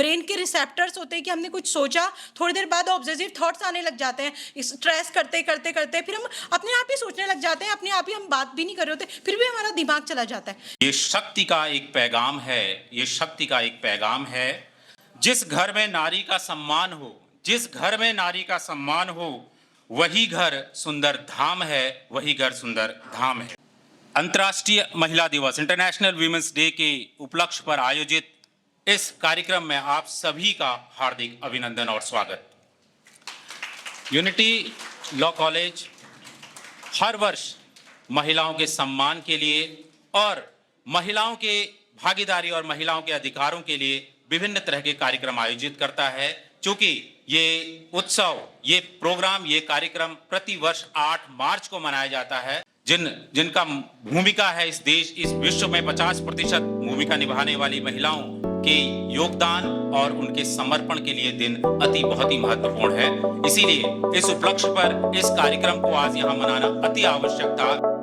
Brain के receptors होते हैं कि हमने कुछ सोचा, थोड़ी देर बाद ऑब्सेसिव थॉट्स आने लग जाते हैं, स्ट्रेस करते करते करते फिर हम अपने आप ही सोचने लग जाते हैं, अपने आप ही हम बात भी नहीं कर रहे होते, फिर भी हमारा दिमाग चला जाता है। ये शक्ति का एक पैगाम है, ये शक्ति का एक पैगाम है। जिस घर में नारी का सम्मान हो, जिस घर में नारी का सम्मान हो, वही घर सुंदर धाम है, वही घर सुंदर धाम है। अंतर्राष्ट्रीय महिला दिवस, इंटरनेशनल वीमेंस डे के उपलक्ष्य पर आयोजित इस कार्यक्रम में आप सभी का हार्दिक अभिनंदन और स्वागत। यूनिटी लॉ कॉलेज हर वर्ष महिलाओं के सम्मान के लिए और महिलाओं के भागीदारी और महिलाओं के अधिकारों के लिए विभिन्न तरह के कार्यक्रम आयोजित करता है। चूंकि ये उत्सव, ये प्रोग्राम, ये कार्यक्रम प्रति वर्ष 8 मार्च को मनाया जाता है। जिनका भूमिका है इस देश, इस विश्व में 50% भूमिका निभाने वाली महिलाओं के योगदान और उनके समर्पण के लिए दिन बहुत ही महत्वपूर्ण है। इसीलिए इस उपलक्ष्य पर इस कार्यक्रम को आज यहाँ मनाना अति आवश्यक था।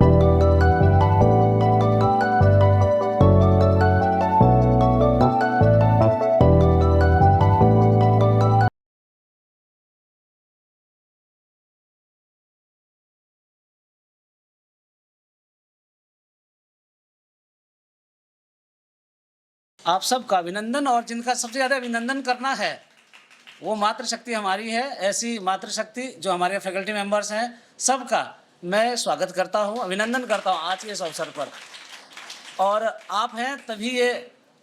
आप सबका अभिनंदन, और जिनका सबसे ज़्यादा अभिनंदन करना है वो मातृशक्ति हमारी है। ऐसी मातृशक्ति जो हमारे फैकल्टी मेंबर्स हैं, सबका मैं स्वागत करता हूँ, अभिनंदन करता हूँ आज के इस अवसर पर। और आप हैं तभी ये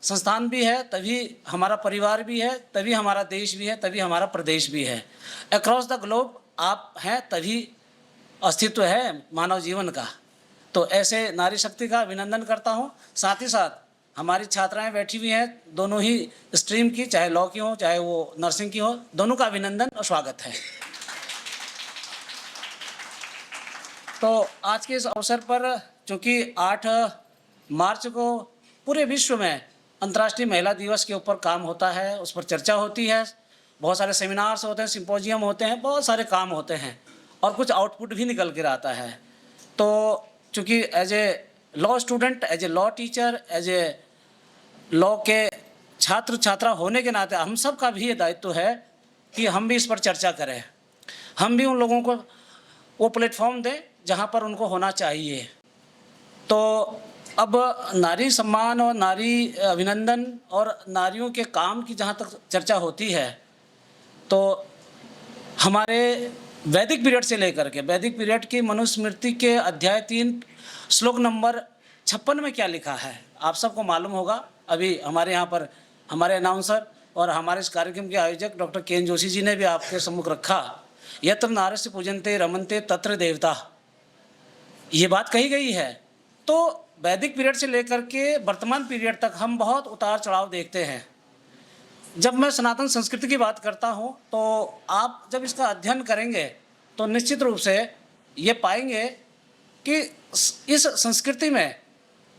संस्थान भी है, तभी हमारा परिवार भी है, तभी हमारा देश भी है, तभी हमारा प्रदेश भी है। अक्रॉस द ग्लोब आप हैं तभी अस्तित्व है मानव जीवन का। तो ऐसे नारी शक्ति का अभिनंदन करता हूँ। साथ ही साथ हमारी छात्राएं बैठी हुई हैं, दोनों ही स्ट्रीम की, चाहे लॉ की हो चाहे वो नर्सिंग की हो, दोनों का अभिनंदन और स्वागत है। तो आज के इस अवसर पर चूँकि 8 मार्च को पूरे विश्व में अंतर्राष्ट्रीय महिला दिवस के ऊपर काम होता है, उस पर चर्चा होती है, बहुत सारे सेमिनार्स होते हैं, सिंपोजियम होते हैं, बहुत सारे काम होते हैं और कुछ आउटपुट भी निकल कर आता है। तो चूँकि as a law student, as a law teacher, as a law के छात्र छात्रा होने के नाते हम सब का भी ये दायित्व है कि हम भी इस पर चर्चा करें, हम भी उन लोगों को वो प्लेटफॉर्म दें जहाँ पर उनको होना चाहिए। तो अब नारी सम्मान और नारी अभिनंदन और नारियों के काम की जहाँ तक चर्चा होती है, तो हमारे वैदिक पीरियड से लेकर के, वैदिक पीरियड की मनुस्मृति के अध्याय 3 श्लोक नंबर 56 में क्या लिखा है आप सबको मालूम होगा। अभी हमारे यहाँ पर हमारे अनाउंसर और हमारे इस कार्यक्रम के आयोजक डॉक्टर के जोशी जी ने भी आपके सम्मुख रखा, यत्र नारस्य पूजन्ते रमन्ते तत्र देवता, ये बात कही गई है। तो वैदिक पीरियड से लेकर के वर्तमान पीरियड तक हम बहुत उतार चढ़ाव देखते हैं। जब मैं सनातन संस्कृति की बात करता हूँ तो आप जब इसका अध्ययन करेंगे तो निश्चित रूप से ये पाएंगे कि इस संस्कृति में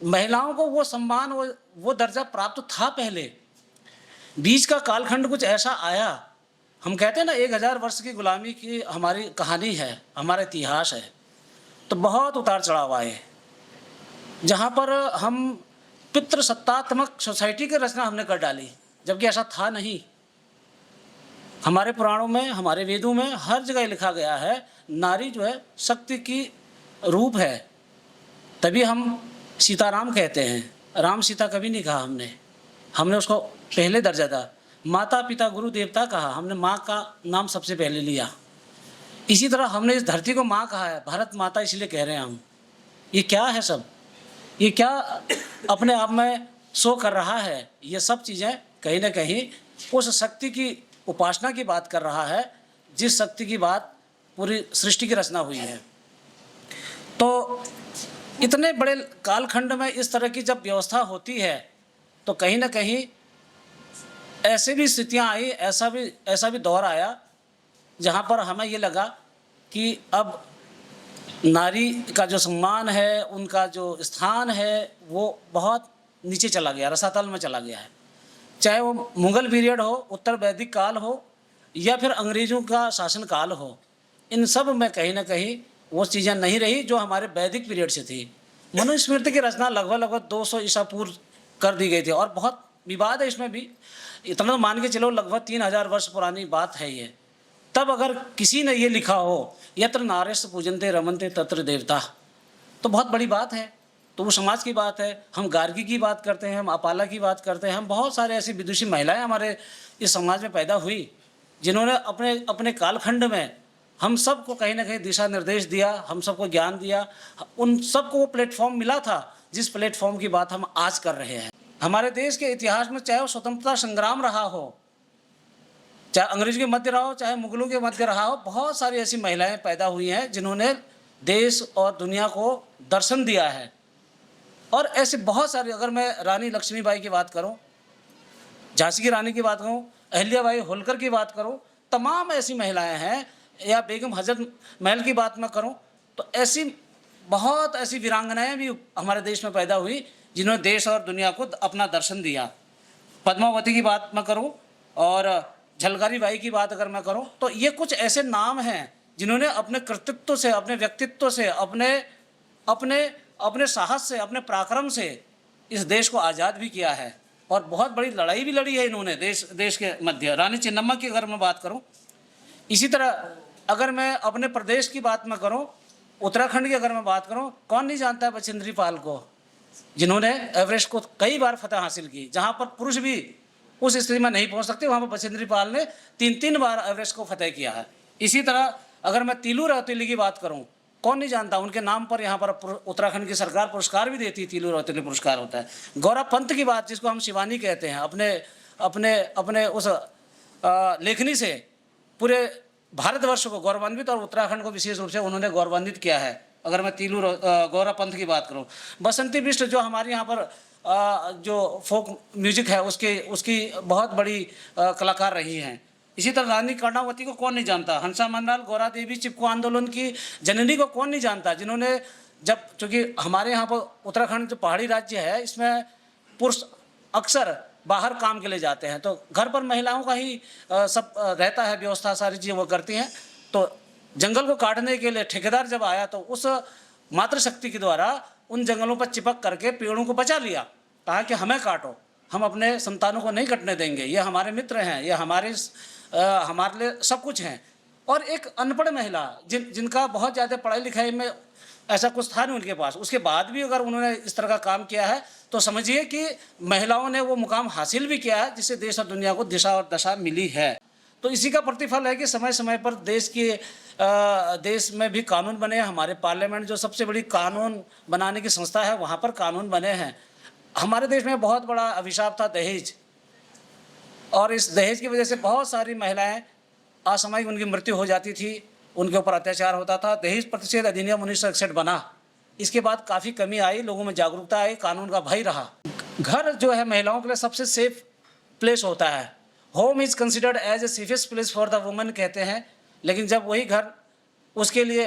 महिलाओं को वो सम्मान, वो दर्जा प्राप्त था। पहले बीच का कालखंड कुछ ऐसा आया, हम कहते हैं ना 1000 वर्ष की गुलामी की हमारी कहानी है, हमारा इतिहास है। तो बहुत उतार चढ़ाव आए, जहाँ पर हम पितृसत्तात्मक सोसाइटी की रचना हमने कर डाली, जबकि ऐसा था नहीं। हमारे पुराणों में, हमारे वेदों में हर जगह लिखा गया है नारी जो है शक्ति की रूप है। तभी हम सीताराम कहते हैं, राम सीता कभी नहीं कहा हमने उसको पहले दर्जा था। माता पिता गुरु देवता कहा, हमने माँ का नाम सबसे पहले लिया। इसी तरह हमने इस धरती को माँ कहा है, भारत माता इसलिए कह रहे हैं हम। ये क्या है सब, ये क्या अपने आप में शो कर रहा है? ये सब चीज़ें कहीं ना कहीं उस शक्ति की उपासना की बात कर रहा है, जिस शक्ति की बात पूरी सृष्टि की रचना हुई है। तो इतने बड़े कालखंड में इस तरह की जब व्यवस्था होती है तो कहीं ना कहीं ऐसे भी स्थितियां आई, ऐसा भी दौर आया जहां पर हमें ये लगा कि अब नारी का जो सम्मान है, उनका जो स्थान है, वो बहुत नीचे चला गया, रसातल में चला गया है। चाहे वो मुग़ल पीरियड हो, उत्तर वैदिक काल हो, या फिर अंग्रेज़ों का शासन काल हो, इन सब में कहीं ना कहीं वो चीज़ें नहीं रही जो हमारे वैदिक पीरियड से थी। मनुस्मृति की रचना लगभग 200 ईसा पूर्व कर दी गई थी और बहुत विवाद है इसमें भी, इतना तो मान के चलो लगभग 3000 वर्ष पुरानी बात है ये। तब अगर किसी ने ये लिखा हो यत्र नार्यस्तु पूजन्ते रमन्ते तत्र देवता, तो बहुत बड़ी बात है। तो वो समाज की बात है। हम गार्गी की बात करते हैं, हम अपाला की बात करते हैं, हम बहुत सारे ऐसी विदुषी महिलाएं हमारे इस समाज में पैदा हुई जिन्होंने अपने अपने कालखंड में हम सबको कहीं ना कहीं दिशा निर्देश दिया, हम सबको ज्ञान दिया। उन सबको वो प्लेटफॉर्म मिला था जिस प्लेटफॉर्म की बात हम आज कर रहे हैं। हमारे देश के इतिहास में चाहे वो स्वतंत्रता संग्राम रहा हो, चाहे अंग्रेजों के मध्य रहा हो, चाहे मुगलों के मध्य रहा हो, बहुत सारी ऐसी महिलाएं पैदा हुई हैं जिन्होंने देश और दुनिया को दर्शन दिया है। और ऐसे बहुत सारे, अगर मैं रानी लक्ष्मीबाई की बात करूं, झांसी की रानी की बात करूं, अहिल्याबाई होलकर की बात करूं, तमाम ऐसी महिलाएं हैं, या बेगम हजरत महल की बात मैं करूं, तो ऐसी बहुत ऐसी वीरांगनाएं भी हमारे देश में पैदा हुई जिन्होंने देश और दुनिया को अपना दर्शन दिया। पद्मावती की बात मैं करूं और झलकारी बाई की बात अगर मैं करूं, तो ये कुछ ऐसे नाम हैं जिन्होंने अपने कृतित्व से, अपने व्यक्तित्व से, अपने साहस से, अपने पराक्रम से इस देश को आज़ाद भी किया है और बहुत बड़ी लड़ाई भी लड़ी है इन्होंने देश के मध्य। रानी चिन्नम्मा की अगर मैं बात करूं, इसी तरह अगर मैं अपने प्रदेश की बात मैं करूं, उत्तराखंड की अगर मैं बात करूं, कौन नहीं जानता है बछेंद्री पाल को, जिन्होंने एवरेस्ट को कई बार फतह हासिल की। जहां पर पुरुष भी उस स्थिति में नहीं पहुंच सकते, वहां पर बछेंद्री पाल ने 3 बार एवरेस्ट को फतह किया है। इसी तरह अगर मैं तीलू रौतेली की बात करूं, कौन नहीं जानता, उनके नाम पर यहाँ पर उत्तराखंड की सरकार पुरस्कार भी देती है, तीलू रौतेली पुरस्कार होता है। गौरव पंत की बात, जिसको हम शिवानी कहते हैं, अपने उस लेखनी से पूरे भारतवर्ष को गौरवान्वित और उत्तराखंड को विशेष रूप से उन्होंने गौरवान्वित किया है। अगर मैं गौरव पंत की बात करूं, बसंती बिष्ट जो हमारे यहाँ पर जो फोक म्यूजिक है उसकी बहुत बड़ी कलाकार रही हैं। इसी तरह रानी कर्णावती को कौन नहीं जानता, हंसा मंडाल, गौरा देवी, चिपको आंदोलन की जननी को कौन नहीं जानता, जिन्होंने जब, चूँकि हमारे यहाँ पर उत्तराखंड जो पहाड़ी राज्य है, इसमें पुरुष अक्सर बाहर काम के लिए जाते हैं, तो घर पर महिलाओं का ही सब रहता है, व्यवस्था सारी चीज़ें वो करती हैं। तो जंगल को काटने के लिए ठेकेदार जब आया तो उस मातृशक्ति के द्वारा उन जंगलों पर चिपक करके पेड़ों को बचा लिया, कहा कि हमें काटो, हम अपने संतानों को नहीं कटने देंगे, ये हमारे मित्र हैं, ये हमारे लिए सब कुछ हैं। और एक अनपढ़ महिला जिनका बहुत ज़्यादा पढ़ाई लिखाई में ऐसा कुछ था नहीं उनके पास, उसके बाद भी अगर उन्होंने इस तरह का काम किया है, तो समझिए कि महिलाओं ने वो मुकाम हासिल भी किया है जिससे देश और दुनिया को दिशा और दशा मिली है। तो इसी का प्रतिफल है कि समय समय पर देश में भी कानून बने। हमारे पार्लियामेंट जो सबसे बड़ी कानून बनाने की संस्था है, वहाँ पर कानून बने हैं। हमारे देश में बहुत बड़ा अभिशाप था दहेज, और इस दहेज की वजह से बहुत सारी महिलाएं असामयिक उनकी मृत्यु हो जाती थी, उनके ऊपर अत्याचार होता था। दहेज प्रतिषेध अधिनियम 1961 बना, इसके बाद काफ़ी कमी आई, लोगों में जागरूकता आई, कानून का भय रहा। घर जो है महिलाओं के लिए सबसे सेफ प्लेस होता है। Home is considered as a safest place for the woman कहते हैं, लेकिन जब वही घर उसके लिए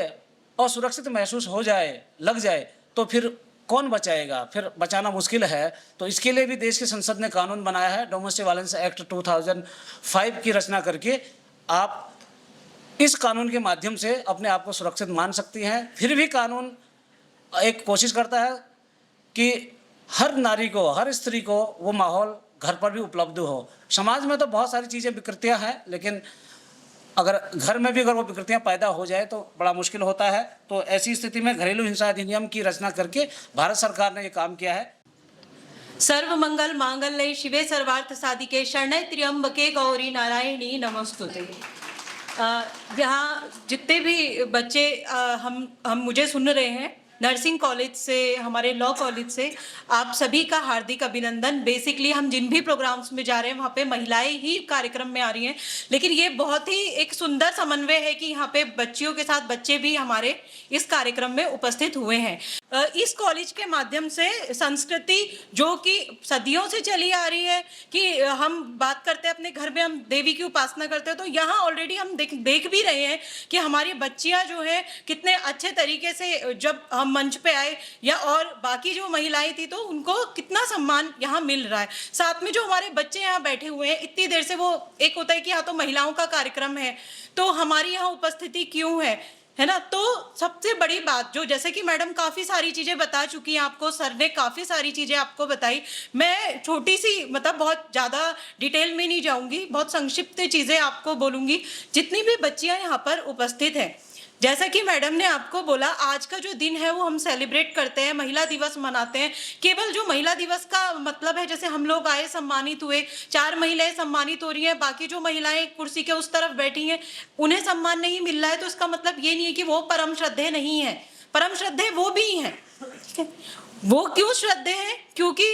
असुरक्षित महसूस हो जाए, लग जाए, तो फिर कौन बचाएगा, फिर बचाना मुश्किल है। तो इसके लिए भी देश की संसद ने कानून बनाया है, डोमेस्टिक वायलेंस एक्ट 2005 की रचना करके आप इस कानून के माध्यम से अपने आप को सुरक्षित मान सकती हैं। फिर भी कानून एक कोशिश करता है कि हर नारी को, हर स्त्री को वो माहौल घर पर भी उपलब्ध हो। समाज में तो बहुत सारी चीज़ें विकृतियां हैं, लेकिन अगर घर में भी अगर वो विकृतियां पैदा हो जाए तो बड़ा मुश्किल होता है। तो ऐसी स्थिति में घरेलू हिंसा अधिनियम की रचना करके भारत सरकार ने ये काम किया है। सर्व मंगल मांगल्ये शिवे सर्वार्थ साधिके शरण्ये त्र्यंबके गौरी नारायणी नमस्तुते। यहाँ जितने भी बच्चे हम मुझे सुन रहे हैं, नर्सिंग कॉलेज से, हमारे लॉ कॉलेज से, आप सभी का हार्दिक अभिनंदन। बेसिकली हम जिन भी प्रोग्राम्स में जा रहे हैं वहाँ पे महिलाएं ही कार्यक्रम में आ रही हैं, लेकिन ये बहुत ही एक सुंदर समन्वय है कि यहाँ पे बच्चियों के साथ बच्चे भी हमारे इस कार्यक्रम में उपस्थित हुए हैं। इस कॉलेज के माध्यम से संस्कृति जो कि सदियों से चली आ रही है कि हम बात करते हैं अपने घर में, हम देवी की उपासना करते हैं, तो यहाँ ऑलरेडी हम देख भी रहे हैं कि हमारी बच्चियाँ जो है कितने अच्छे तरीके से जब हम मंच पे आए या और बाकी जो महिलाएं थी तो उनको कितना सम्मान यहाँ मिल रहा है। साथ में जो हमारे बच्चे यहाँ बैठे हुए हैं इतनी देर से, वो एक होता है कि यहाँ तो महिलाओं का कार्यक्रम है तो हमारी यहाँ उपस्थिति क्यों है, है ना। तो सबसे बड़ी बात जो, जैसे कि मैडम काफ़ी सारी चीज़ें बता चुकी हैं आपको, सर ने काफ़ी सारी चीज़ें आपको बताई, मैं छोटी सी मतलब बहुत ज़्यादा डिटेल में नहीं जाऊंगी, बहुत संक्षिप्त चीज़ें आपको बोलूँगी। जितनी भी बच्चियाँ यहाँ पर उपस्थित हैं, जैसा कि मैडम ने आपको बोला, आज का जो दिन है वो हम सेलिब्रेट करते हैं, महिला दिवस मनाते हैं। केवल जो महिला दिवस का मतलब है, जैसे हम लोग आए, सम्मानित हुए, 4 महिलाएं सम्मानित हो रही हैं, बाकी जो महिलाएं कुर्सी के उस तरफ बैठी हैं उन्हें सम्मान नहीं मिल रहा है, तो इसका मतलब ये नहीं है कि वो परम श्रद्धेय नहीं है। परम श्रद्धेय वो भी हैं। वो क्यों श्रद्धेय हैं? क्योंकि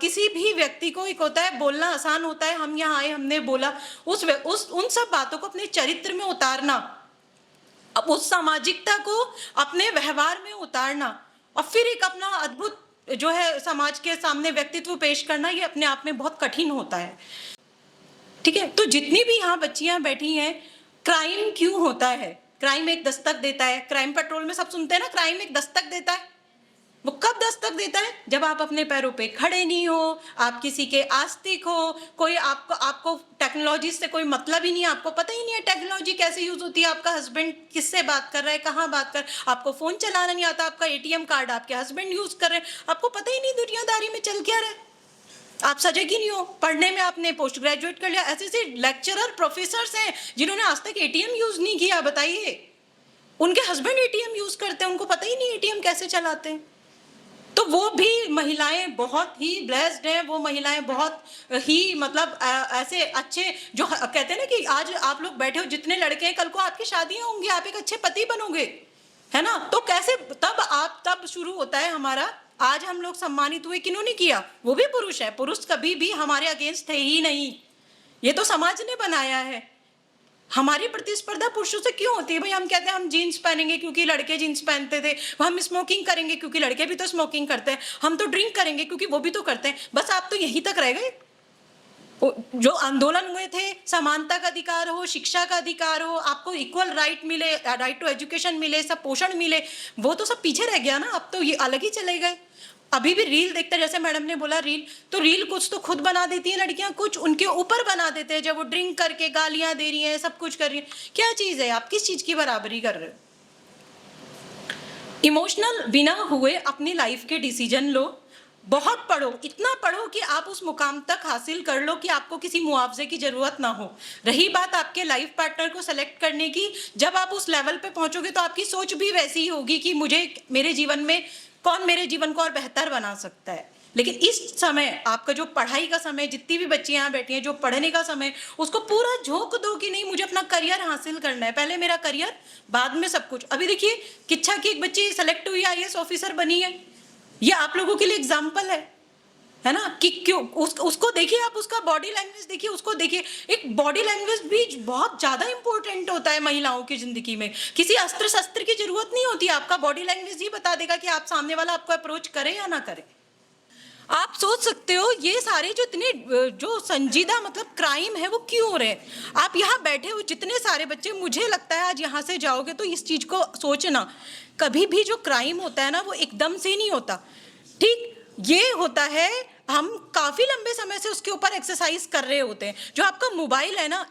किसी भी व्यक्ति को, एक होता है बोलना आसान होता है, हम यहाँ आए हमने बोला, उन सब बातों को अपने चरित्र में उतारना, अब उस सामाजिकता को अपने व्यवहार में उतारना और फिर एक अपना अद्भुत जो है समाज के सामने व्यक्तित्व पेश करना, ये अपने आप में बहुत कठिन होता है। ठीक है, तो जितनी भी यहाँ बच्चियां बैठी हैं, क्राइम क्यों होता है? क्राइम एक दस्तक देता है। क्राइम पेट्रोल में सब सुनते हैं ना, क्राइम एक दस्तक देता है। वो कब दस्तक देता है? जब आप अपने पैरों पे खड़े नहीं हो, आप किसी के आस्तिक हो, कोई आपको टेक्नोलॉजी से कोई मतलब ही नहीं है, आपको पता ही नहीं है टेक्नोलॉजी कैसे यूज होती है, आपका हस्बैंड किससे बात कर रहा है, कहाँ बात कर, आपको फोन चलाना नहीं आता, आपका एटीएम कार्ड आपके हस्बैंड यूज कर रहे हैं, आपको पता ही नहीं दुनियादारी में चल क्या रहा है, आप सजग ही नहीं हो। पढ़ने में आपने पोस्ट ग्रेजुएट कर लिया। ऐसे ऐसे लेक्चरर प्रोफेसर्स हैं जिन्होंने आज तक एटीएम यूज नहीं किया, बताइए। उनके हस्बैंड एटीएम यूज करते हैं, उनको पता ही नहीं एटीएम कैसे चलाते हैं। तो वो भी महिलाएं बहुत ही ब्लेस्ड हैं, वो महिलाएं बहुत ही मतलब ऐसे अच्छे, जो कहते हैं ना कि आज आप लोग बैठे हो, जितने लड़के हैं कल को आपकी शादियां होंगी, आप एक अच्छे पति बनोगे, है ना। तो कैसे तब शुरू होता है हमारा। आज हम लोग सम्मानित हुए, किन्होंने किया? वो भी पुरुष है। पुरुष कभी भी हमारे अगेंस्ट थे ही नहीं, ये तो समाज ने बनाया है। हमारी प्रतिस्पर्धा पुरुषों से क्यों होती है? भाई हम कहते हैं हम जीन्स पहनेंगे क्योंकि लड़के जीन्स पहनते थे, हम स्मोकिंग करेंगे क्योंकि लड़के भी तो स्मोकिंग करते हैं, हम तो ड्रिंक करेंगे क्योंकि वो भी तो करते हैं। बस आप तो यहीं तक रह गए। जो आंदोलन हुए थे, समानता का अधिकार हो, शिक्षा का अधिकार हो, आपको इक्वल राइट मिले, राइट टू एजुकेशन मिले, सब पोषण मिले, वो तो सब पीछे रह गया ना। अब तो ये अलग ही चले गए। अभी भी रील देखते हैं, जैसे मैडम ने बोला रील, तो रील कुछ तो खुद बना देती हैं लड़कियां, कुछ उनके ऊपर बना देते हैं, जब वो ड्रिंक करके गालियां दे रही हैं, सब कुछ कर रही हैं। क्या चीज़ है? आप किस चीज़ की बराबरी कर रहे हो? इमोशनल बिना हुए अपनी लाइफ के डिसीजन लो, बहुत पढ़ो, इतना पढ़ो कि आप उस मुकाम तक हासिल कर लो कि आपको किसी मुआवजे की ज़रूरत ना हो। रही बात आपके लाइफ पार्टनर को सेलेक्ट करने की, जब आप उस लेवल पे पहुंचोगे तो आपकी सोच भी वैसी ही होगी कि मेरे जीवन में कौन मेरे जीवन को और बेहतर बना सकता है। लेकिन इस समय आपका जो पढ़ाई का समय, जितनी भी बच्चियां यहाँ बैठी हैं, जो पढ़ने का समय, उसको पूरा झोंक दो कि नहीं, मुझे अपना करियर हासिल करना है, पहले मेरा करियर, बाद में सब कुछ। अभी देखिए, किच्छा की एक बच्ची सेलेक्ट हुई, आईएएस ऑफिसर बनी है। ये आप लोगों के लिए एग्जाम्पल है ना, कि क्यों उसको देखिए, आप उसका बॉडी लैंग्वेज देखिए, उसको देखिए। एक बॉडी लैंग्वेज भी बहुत ज़्यादा इंपॉर्टेंट होता है महिलाओं की ज़िंदगी में। किसी अस्त्र शस्त्र की ज़रूरत नहीं होती, आपका बॉडी लैंग्वेज ही बता देगा कि आप सामने वाला आपको अप्रोच करे या ना करे। आप सोच सकते हो ये सारे जो इतने जो संजीदा मतलब क्राइम है वो क्यों हो रहे हैं? आप यहाँ बैठे हो जितने सारे बच्चे, मुझे लगता है आज यहाँ से जाओगे तो इस चीज़ को सोचना, कभी भी जो क्राइम होता है ना वो एकदम से नहीं होता। ठीक, ये होता है, हम काफ़ी लंबे समय से उसके ऊपर एक्सरसाइज कर रहे होते हैं। जो आपका मोबाइल है ना,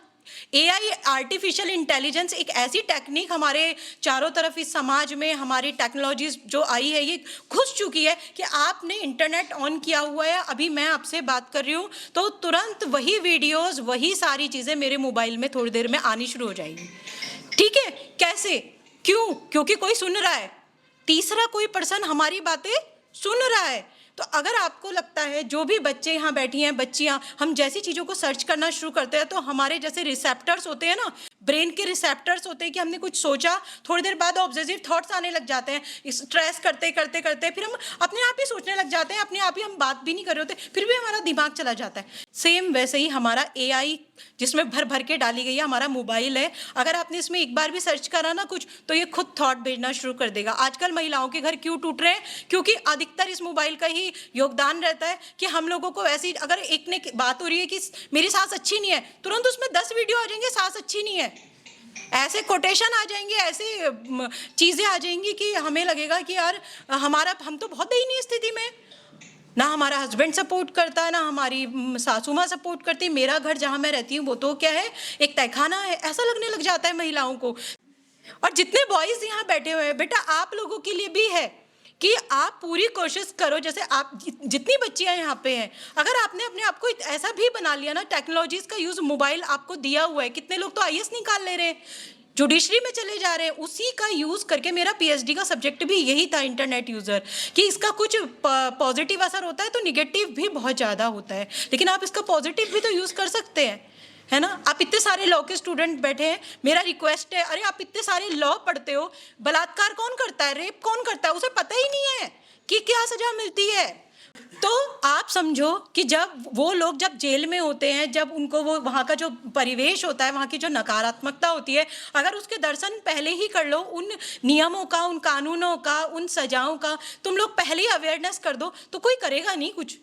एआई, आर्टिफिशियल इंटेलिजेंस, एक ऐसी टेक्निक हमारे चारों तरफ इस समाज में, हमारी टेक्नोलॉजीज जो आई है ये घुस चुकी है कि आपने इंटरनेट ऑन किया हुआ है, अभी मैं आपसे बात कर रही हूँ तो तुरंत वही वीडियोस, वही सारी चीज़ें मेरे मोबाइल में थोड़ी देर में आनी शुरू हो जाएगी। ठीक है, कैसे? क्यों? क्योंकि कोई सुन रहा है, तीसरा कोई पर्सन हमारी बातें सुन रहा है। तो अगर आपको लगता है, जो भी बच्चे यहाँ बैठी हैं, बच्चियाँ, हम जैसी चीज़ों को सर्च करना शुरू करते हैं तो हमारे जैसे रिसेप्टर्स होते हैं ना, ब्रेन के रिसेप्टर्स होते हैं कि हमने कुछ सोचा, थोड़ी देर बाद ऑब्सेसिव थॉट्स आने लग जाते हैं। स्ट्रेस करते करते करते फिर हम अपने आप ही सोचने लग जाते हैं, अपने आप ही हम बात भी नहीं कर रहे होते, फिर भी हमारा दिमाग चला जाता है। सेम वैसे ही हमारा एआई जिसमें भर भर के डाली गई है, हमारा मोबाइल है, अगर आपने इसमें एक बार भी सर्च करा ना कुछ, तो ये खुद थॉट भेजना शुरू कर देगा। आजकल महिलाओं के घर क्यों टूट रहे हैं? क्योंकि अधिकतर इस मोबाइल का ही योगदान रहता है कि हम लोगों को ऐसी, अगर एक ने बात हो रही है कि मेरी सास अच्छी नहीं है, तुरंत उसमें 10 वीडियो आ जाएंगे सास अच्छी नहीं है, ऐसे कोटेशन आ जाएंगे, ऐसे चीज़ें आ जाएंगी कि हमें लगेगा कि यार हम तो बहुत दयनीय स्थिति में, ना हमारा हस्बैंड सपोर्ट करता है, ना हमारी सासू माँ सपोर्ट करती, मेरा घर जहाँ मैं रहती हूँ वो तो क्या है, एक तहखाना है, ऐसा लगने लग जाता है महिलाओं को, और जितने बॉयज यहाँ बैठे हुए हैं, बेटा आप लोगों के लिए भी है कि आप पूरी कोशिश करो, जैसे आप जितनी बच्चियां यहाँ पे हैं, अगर आपने अपने आप को ऐसा भी बना लिया ना, टेक्नोलॉजीज का यूज मोबाइल आपको दिया हुआ है, कितने लोग तो आईएएस निकाल ले रहे हैं, जुडिशरी में चले जा रहे हैं, उसी का यूज करके। मेरा पीएचडी का सब्जेक्ट भी यही था, इंटरनेट यूजर, कि इसका कुछ पॉजिटिव असर होता है तो निगेटिव भी बहुत ज़्यादा होता है, लेकिन आप इसका पॉजिटिव भी तो यूज़ कर सकते हैं, है ना। आप इतने सारे लॉ के स्टूडेंट बैठे हैं, मेरा रिक्वेस्ट है, अरे आप इतने सारे लॉ पढ़ते हो, बलात्कार कौन करता है, रेप कौन करता है, उसे पता ही नहीं है कि क्या सजा मिलती है। तो आप समझो कि जब वो लोग जब जेल में होते हैं, जब उनको वो वहाँ का जो परिवेश होता है, वहाँ की जो नकारात्मकता होती है, अगर उसके दर्शन पहले ही कर लो, उन नियमों का, उन कानूनों का, उन सजाओं का तुम लोग पहले ही अवेयरनेस कर दो, तो कोई करेगा नहीं कुछ।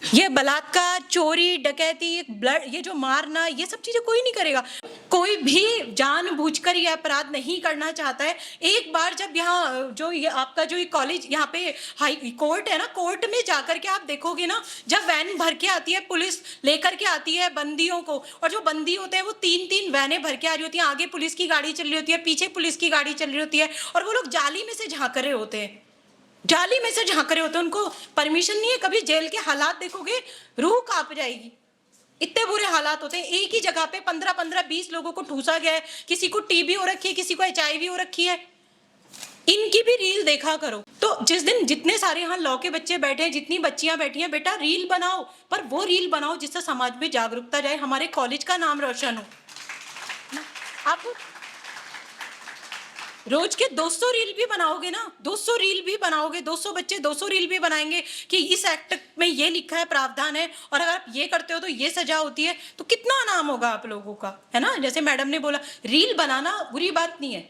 ये बलात्कार, चोरी, डकैती, ब्लड, ये जो मारना, ये सब चीजें कोई नहीं करेगा। कोई भी जानबूझकर ये अपराध नहीं करना चाहता है। एक बार जब यहाँ जो ये आपका जो ये कॉलेज, यहाँ पे हाई कोर्ट है ना, कोर्ट में जाकर के आप देखोगे ना, जब वैन भर के आती है, पुलिस लेकर के आती है बंदियों को, और जो बंदी होते हैं वो 3-3 वैनें भर के आ रही होती हैं, आगे पुलिस की गाड़ी चल रही होती है, पीछे पुलिस की गाड़ी चल रही होती है, और वो लोग जाली में से झांक रहे होते हैं, जाली में से झांक रहे होते हैं, उनको परमिशन नहीं है। कभी जेल के हालात देखोगे, रूह कांप जाएगी, इतने बुरे हालात होते हैं। एक ही जगह पे 15-20 लोगों को ठूसा गया है, किसी को टीबी हो रखी है, किसी को एचआईवी हो रखी है। इनकी भी रील देखा करो। तो जिस दिन जितने सारे यहाँ लॉ के बच्चे बैठे हैं, जितनी बच्चियां बैठी हैं, बेटा रील बनाओ, पर वो रील बनाओ जिससे समाज में जागरूकता जाए, हमारे कॉलेज का नाम रोशन हो। आप रोज के 200 रील भी बनाओगे ना, 200 रील भी बनाओगे, 200 बच्चे 200 रील भी बनाएंगे कि इस एक्ट में ये लिखा है, प्रावधान है, और अगर आप ये करते हो तो ये सजा होती है, तो कितना नाम होगा आप लोगों का, है ना। जैसे मैडम ने बोला, रील बनाना बुरी बात नहीं है।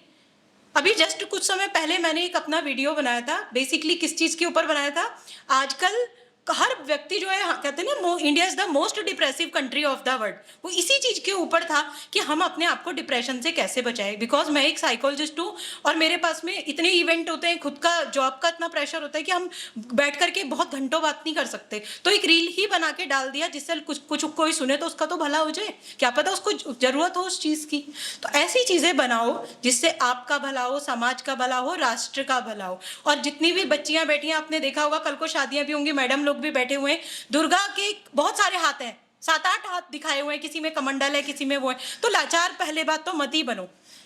अभी जस्ट कुछ समय पहले मैंने एक अपना वीडियो बनाया था, बेसिकली किस चीज के ऊपर बनाया था, आजकल हर व्यक्ति जो है, कहते हैं ना, India is the most depressive country of the world, वो इसी चीज के ऊपर था कि हम अपने आप को डिप्रेशन से कैसे बचाएं। बिकॉज मैं एक साइकोलॉजिस्ट हूँ और मेरे पास में इतने इवेंट होते हैं, खुद का जॉब का इतना प्रेशर होता है कि हम बैठ करके बहुत घंटों बात नहीं कर सकते, तो एक रील ही बना के डाल दिया जिससे कुछ कोई सुने तो उसका तो भला हो जाए, क्या पता उसको जरूरत हो उस चीज की। तो ऐसी चीजें बनाओ जिससे आपका भला हो, समाज का भला हो, राष्ट्र का भला हो। और जितनी भी बच्चियां बैठी हैं, आपने देखा होगा कल को शादियां भी होंगी, मैडम लोग भी बैठे हुए हैं, दुर्गा के बहुत सारे हाथ हैं, 7-8 हाथ दिखाए हुए हैं, किसी में कमंडल है, किसी में वो है। तो लाचार पहले बात तो मत ही बनो,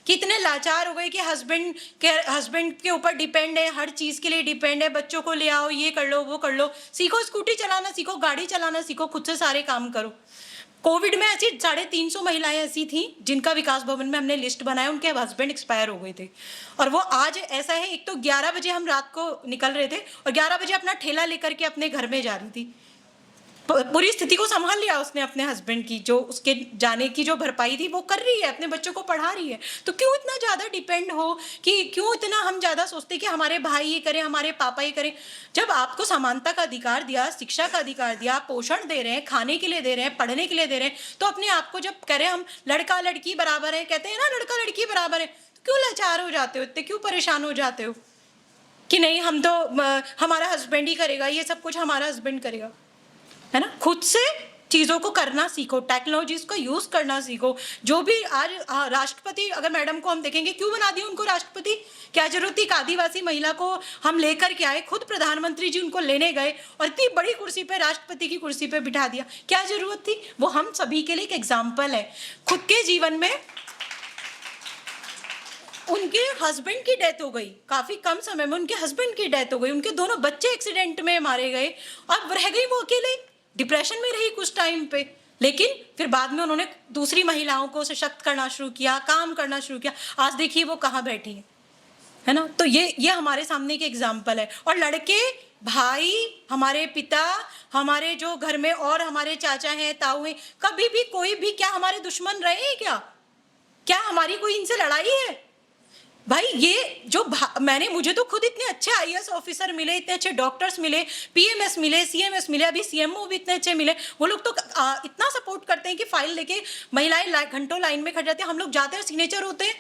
कितने लाचार हो गए कि हस्बैंड के ऊपर डिपेंड है, हर चीज के लिए डिपेंड है, बच्चों को ले आओ, ये कर लो, वो कर लो। सीखो, स्कूटी चलाना सीखो, गाड़ी चलाना सीखो, खुद से सारे काम करो। कोविड में ऐसी 350 महिलाएं ऐसी थी जिनका विकास भवन में हमने लिस्ट बनाया, उनके हस्बैंड एक्सपायर हो गए थे, और वो आज ऐसा है, एक तो 11 बजे हम रात को निकल रहे थे और 11 बजे अपना ठेला लेकर के अपने घर में जा रही थी। पूरी स्थिति को संभाल लिया उसने अपने हस्बैंड की, जो उसके जाने की जो भरपाई थी वो कर रही है, अपने बच्चों को पढ़ा रही है। तो क्यों इतना ज़्यादा डिपेंड हो, कि क्यों इतना हम ज़्यादा सोचते कि हमारे भाई ये करें, हमारे पापा ये करें। जब आपको समानता का अधिकार दिया, शिक्षा का अधिकार दिया, पोषण दे रहे हैं, खाने के लिए दे रहे हैं, पढ़ने के लिए दे रहे हैं, तो अपने आप को जब कह रहे हैं हम लड़का लड़की बराबर है, कहते हैं ना लड़का लड़की बराबर है, तो क्यों लाचार हो जाते हो, इतने क्यों परेशान हो जाते हो कि नहीं हम तो हमारा हस्बैंड ही करेगा, ये सब कुछ हमारा हस्बैंड करेगा, है ना। खुद से चीज़ों को करना सीखो, टेक्नोलॉजीज को यूज़ करना सीखो। जो भी आज राष्ट्रपति, अगर मैडम को हम देखेंगे, क्यों बना दिया उनको राष्ट्रपति, क्या जरूरत थी। एक आदिवासी महिला को हम लेकर के आए, खुद प्रधानमंत्री जी उनको लेने गए और इतनी बड़ी कुर्सी पे, राष्ट्रपति की कुर्सी पे बिठा दिया, क्या जरूरत थी। वो हम सभी के लिए एक एग्जाम्पल है। खुद के जीवन में उनके हस्बैंड की डेथ हो गई, काफी कम समय में उनके हस्बैंड की डेथ हो गई, उनके दोनों बच्चे एक्सीडेंट में मारे गए और रह गई वो अकेले, डिप्रेशन में रही कुछ टाइम पे। लेकिन फिर बाद में उन्होंने दूसरी महिलाओं को सशक्त करना शुरू किया, काम करना शुरू किया, आज देखिए वो कहाँ बैठी है ना। तो ये हमारे सामने एक एग्जाम्पल है। और लड़के, भाई, हमारे पिता, हमारे जो घर में और हमारे चाचा हैं, ताऊ हैं, कभी भी कोई भी क्या हमारे दुश्मन रहे हैं क्या हमारी कोई इनसे लड़ाई है भाई। ये जो मुझे तो खुद इतने अच्छे आईएएस ऑफिसर मिले, इतने अच्छे डॉक्टर्स मिले, पीएमएस मिले, सीएमएस मिले, अभी सीएमओ भी इतने अच्छे मिले। वो लोग तो इतना सपोर्ट करते हैं कि फाइल लेके महिलाएं घंटों लाइन में खड़ जाती हैं, हम लोग जाते हैं, सिग्नेचर होते हैं।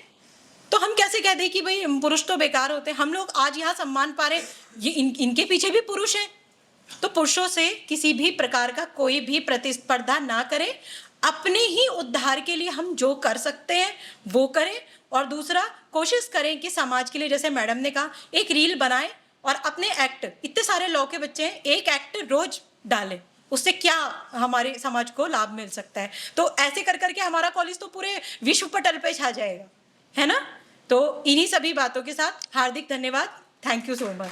तो हम कैसे कह दें कि भाई पुरुष तो बेकार होते हैं। हम लोग आज यहाँ सम्मान पा रहे, ये इनके पीछे भी पुरुष हैं। तो पुरुषों से किसी भी प्रकार का कोई भी प्रतिस्पर्धा ना करें, अपने ही उद्धार के लिए हम जो कर सकते हैं वो करें, और दूसरा कोशिश करें कि समाज के लिए, जैसे मैडम ने कहा, एक रील बनाएं और अपने एक्ट, इतने सारे लॉ के बच्चे हैं, एक एक्ट रोज डालें, उससे क्या हमारे समाज को लाभ मिल सकता है। तो ऐसे कर करके हमारा कॉलेज तो पूरे विश्व पटल पे छा जाएगा, है ना। तो इन्हीं सभी बातों के साथ हार्दिक धन्यवाद। Thank you so much.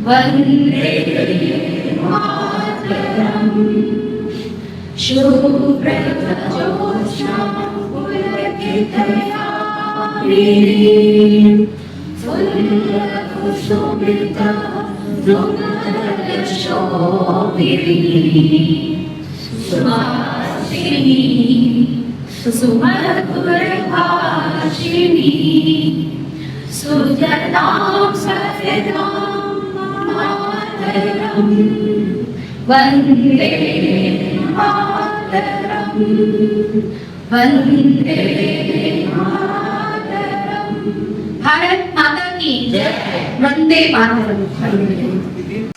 Vande Mataram शुभ्रजोत्स्ना पुलकितयामिनीं फुल्लकुसुमिता द्रुमदर्शोभिनीं सुहासिनीं सुमधुरभाषिणीं सुजलां सफलां मातरम् वन्दे मातरम् वन्दे मातरम्। भारत माता की जय। वन्दे मातरम्।